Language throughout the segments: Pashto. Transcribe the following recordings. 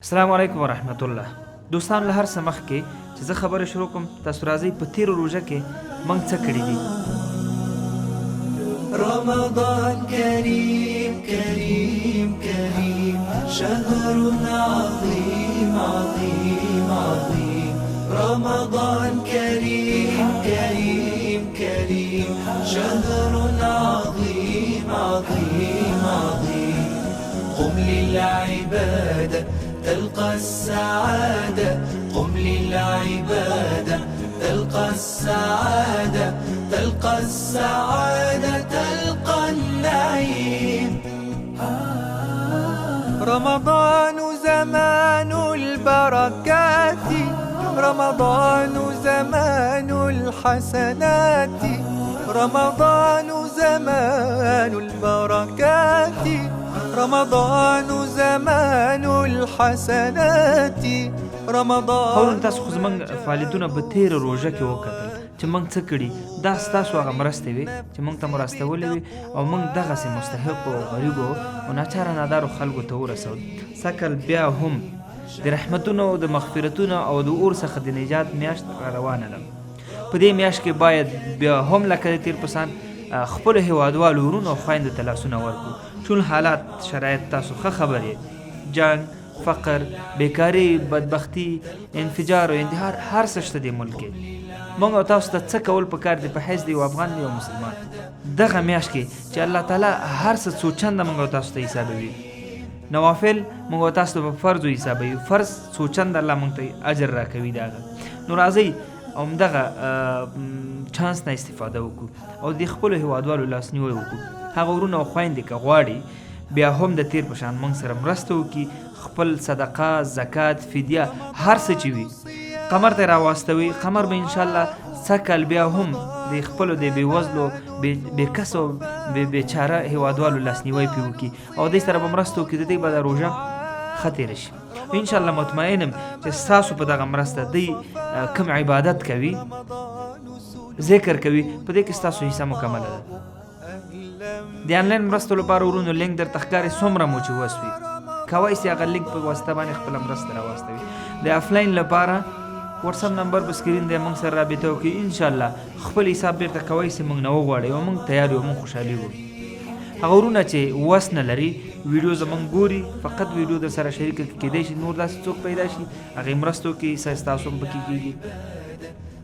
السلام علیکم ورحمت الله. دوستان له هر څه مخکې چې زه خبره شروع کوم تاسو راځئ په تیرو روژه کې موږ څه کړي دي. رمضان كريم كريم كريم شهر عظيم عظيم عظيم رمضان كريم كريم كريم شهر عظيم عظيم عظيم قم للعبادة تلقى السعادة قم للعبادة تلقى السعادة تلقى السعادة تلقى النعيم. رمضان زمان البركات رمضان زمان الحسنات رمضان زمان البركات رمضان زمان الحسنات رمضان. خورن تاسو خو زموږ فعالیتونه په تیره روژه کې وکتل چې موږ څه کړي. دا ستاسو هغه مرستې وې چې موږ ته مو راستولې وې او موږ دغسې مستحقو غریبو او ناچاره نادارو خلکو ته ورسول. سکل بیا هم د رحمتونو د مغفرتونو او د اور څخه د نجات میاشت روانه ده. په دې میاشت کې باید بیا هم لکه د تیر پسان خپلو هیوادوالو ورونو او خویندو ته لاسونه ورکړو. چون حالات شرایط تاسو ښه خبر یې، جنګ، فقر، بیکاري، بدبختی، انفجار او اندهار هر څه شته دې ملک کې. موږ او تاسو ته څه کول پکار دی په حیث د یو افغان یو مسلمان دغه میاشت کې چې الله تعالی هر څه څو چنده موږ او تاسو ته حسابوي. نوافل موږ او تاسو ته په فرضو حسابوي، فرض څو چنده الله موږ ته اجر راکوي. دغه نو راځئ همدغه چانس نه استفاده وکړو او د خپلو هیوادوالو لاسنیوی وکړو. هغه ورونه او خویندې که غواړي بیا هم د تیر په شان موږ سره مرسته وکړي، خپل صدقه، زکات، فدیه هر څه چې وي قمر ته راواستوي. قمر به انشاءالله سږ بیا هم د خپلو د بېوزلو، بېکسو، بېچاره هیوادوالو لاسنیوی پرې وکړي او دوی سره به مرسته وکړي. د دوی به دا روژه ښه تېره شي. انشاءالله مطمئنم چې ستاسو په دغه مرسته دوی کوم عبادت کوي، ذکر کوي، په دې کې ستاسو حصه مکمله ده. د آنلاین مرستو لپاره ورونو لینک درته ښکاري، څومره مو چې وس وي کولی سي هغه لینک په واسطه باندې خپله مرسته راواستوي. د افلاین لپاره واتساپ نمبر په سکرین دی، موږ سره رابطه وکړي. انشاءالله خپل حساب بیرته کولی سي موږ نه وغواړئ او موږ تیار یو، موږ خوشحالېږو. هغه ورونه چې وس نه لري ویډیو زموږ ګوري، فقط ویډیو در سره شریکه کېدی شي، نور داسې څوک پیدا شي هغې مرستو کې حصه ستاسو هم پکې کېږي.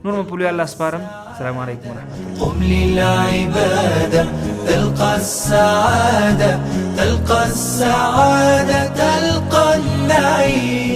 نور مو په لوی الله سپارم. السلام علیکم ورحمة الله. قم للعبادة تلقى السعادة تلقى السعادة تلقى النعيم.